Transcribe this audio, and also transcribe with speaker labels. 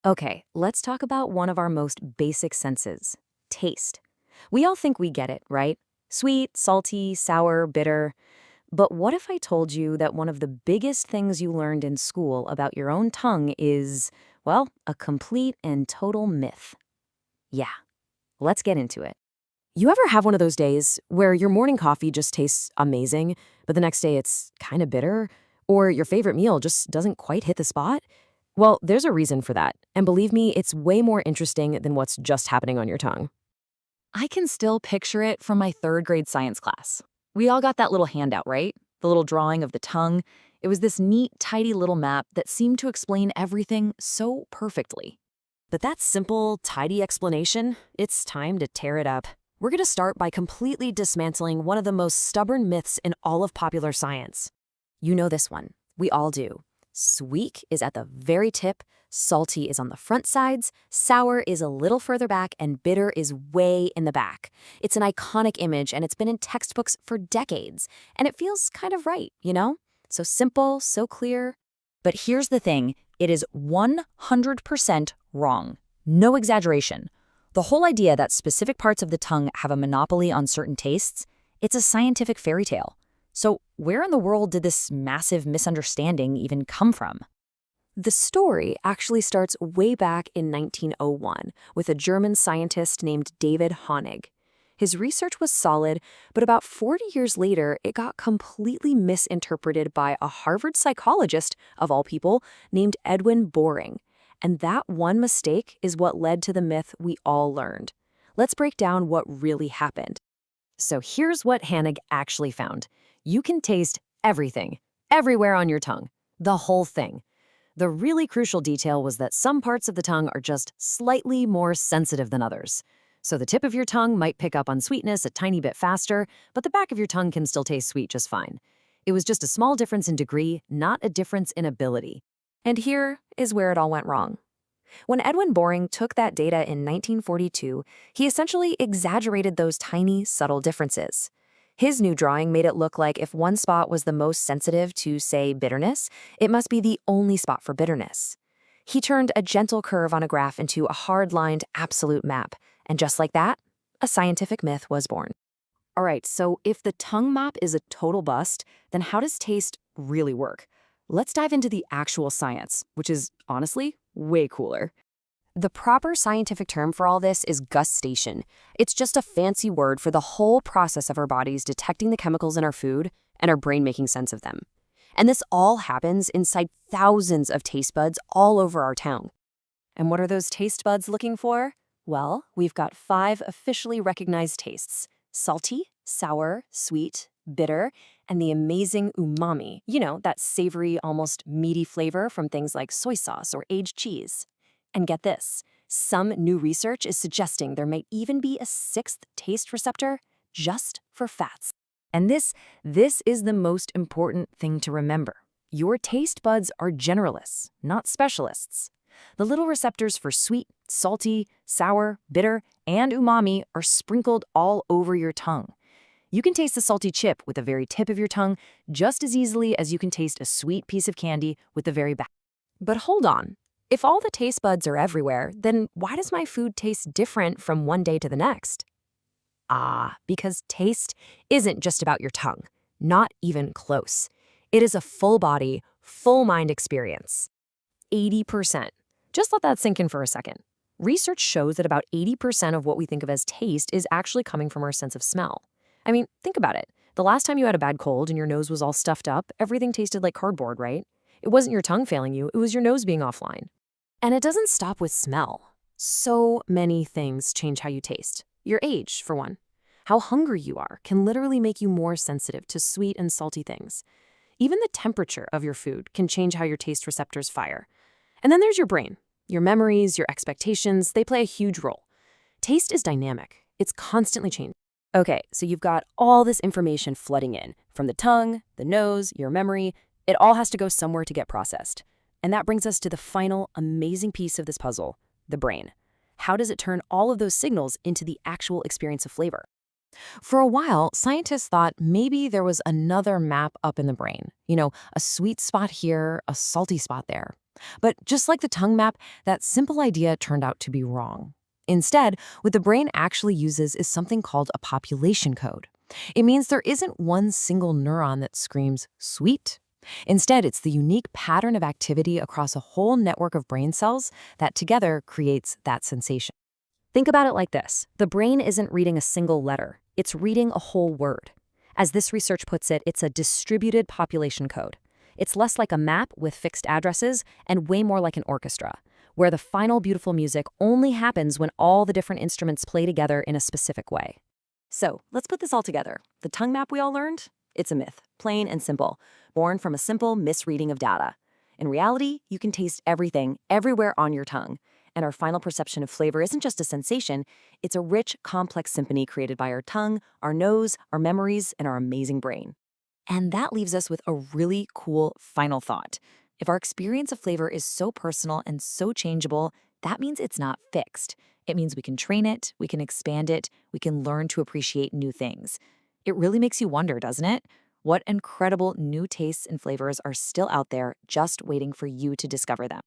Speaker 1: Okay, let's talk about one of our most basic senses, taste. We all think we get it, right? Sweet, salty, sour, bitter. But what if I told you that one of the biggest things you learned in school about your own tongue is, well, a complete and total myth? Yeah, let's get into it. You ever have one of those days where your morning coffee just tastes amazing, but the next day it's kind of bitter? Or your favorite meal just doesn't quite hit the spot? Well, there's a reason for that. And believe me, it's way more interesting than what's just happening on your tongue.
Speaker 2: I can still picture it from my third grade science class. We all got that little handout, right? The little drawing of the tongue. It was this neat, tidy little map that seemed to explain everything so perfectly.
Speaker 1: But that simple, tidy explanation, it's time to tear it up. We're going to start by completely dismantling one of the most stubborn myths in all of popular science. You know this one. We all do. Sweet is at the very tip, salty is on the front sides, sour is a little further back, and bitter is way in the back. It's an iconic image, and it's been in textbooks for decades. And it feels kind of right, you know? So simple, so clear.
Speaker 2: But here's the thing, it is 100% wrong. No exaggeration. The whole idea that specific parts of the tongue have a monopoly on certain tastes, it's a scientific fairy tale. So where in the world did this massive misunderstanding even come from?
Speaker 1: The story actually starts way back in 1901 with a German scientist named David Hänig. His research was solid, but about 40 years later, it got completely misinterpreted by a Harvard psychologist, of all people, named Edwin Boring. And that one mistake is what led to the myth we all learned. Let's break down what really happened. So here's what Hänig actually found. You can taste everything, everywhere on your tongue, the whole thing. The really crucial detail was that some parts of the tongue are just slightly more sensitive than others. So the tip of your tongue might pick up on sweetness a tiny bit faster, but the back of your tongue can still taste sweet just fine. It was just a small difference in degree, not a difference in ability. And here is where it all went wrong. When Edwin Boring took that data in 1942, he essentially exaggerated those tiny, subtle differences. His new drawing made it look like if one spot was the most sensitive to, say, bitterness, it must be the only spot for bitterness. He turned a gentle curve on a graph into a hard-lined, absolute map. And just like that, a scientific myth was born. All right, so if the tongue map is a total bust, then how does taste really work? Let's dive into the actual science, which is, honestly, way cooler. The proper scientific term for all this is gustation. It's just a fancy word for the whole process of our bodies detecting the chemicals in our food and our brain making sense of them. And this all happens inside thousands of taste buds all over our tongue. And what are those taste buds looking for? Well, we've got 5 officially recognized tastes: salty, sour, sweet, bitter, and the amazing umami. You know, that savory, almost meaty flavor from things like soy sauce or aged cheese. And get this, some new research is suggesting there might even be a 6th taste receptor just for fats. And this is the most important thing to remember. Your taste buds are generalists, not specialists. The little receptors for sweet, salty, sour, bitter, and umami are sprinkled all over your tongue. You can taste the salty chip with the very tip of your tongue just as easily as you can taste a sweet piece of candy with the very back. But hold on. If all the taste buds are everywhere, then why does my food taste different from one day to the next? Because taste isn't just about your tongue. Not even close. It is a full-body, full-mind experience. 80%. Just let that sink in for a second. Research shows that about 80% of what we think of as taste is actually coming from our sense of smell. I mean, think about it. The last time you had a bad cold and your nose was all stuffed up, everything tasted like cardboard, right? It wasn't your tongue failing you, it was your nose being offline. And it doesn't stop with smell. So many things change how you taste. Your age, for one. How hungry you are can literally make you more sensitive to sweet and salty things. Even the temperature of your food can change how your taste receptors fire. And then there's your brain. Your memories, your expectations, they play a huge role. Taste is dynamic. It's constantly changing. Okay, so you've got all this information flooding in, from the tongue, the nose, your memory. It all has to go somewhere to get processed. And that brings us to the final amazing piece of this puzzle, the brain. How does it turn all of those signals into the actual experience of flavor? For a while, scientists thought maybe there was another map up in the brain. You know, a sweet spot here, a salty spot there. But just like the tongue map, that simple idea turned out to be wrong. Instead, what the brain actually uses is something called a population code. It means there isn't one single neuron that screams, sweet. Instead, it's the unique pattern of activity across a whole network of brain cells that together creates that sensation.
Speaker 2: Think about it like this. The brain isn't reading a single letter. It's reading a whole word. As this research puts it, it's a distributed population code. It's less like a map with fixed addresses and way more like an orchestra, where the final beautiful music only happens when all the different instruments play together in a specific way. So, let's put this all together. The tongue map we all learned? It's a myth, plain and simple, born from a simple misreading of data. In reality, you can taste everything, everywhere on your tongue. And our final perception of flavor isn't just a sensation, it's a rich, complex symphony created by our tongue, our nose, our memories, and our amazing brain. And that leaves us with a really cool final thought. If our experience of flavor is so personal and so changeable, that means it's not fixed. It means we can train it, we can expand it, we can learn to appreciate new things. It really makes you wonder, doesn't it? What incredible new tastes and flavors are still out there just waiting for you to discover them.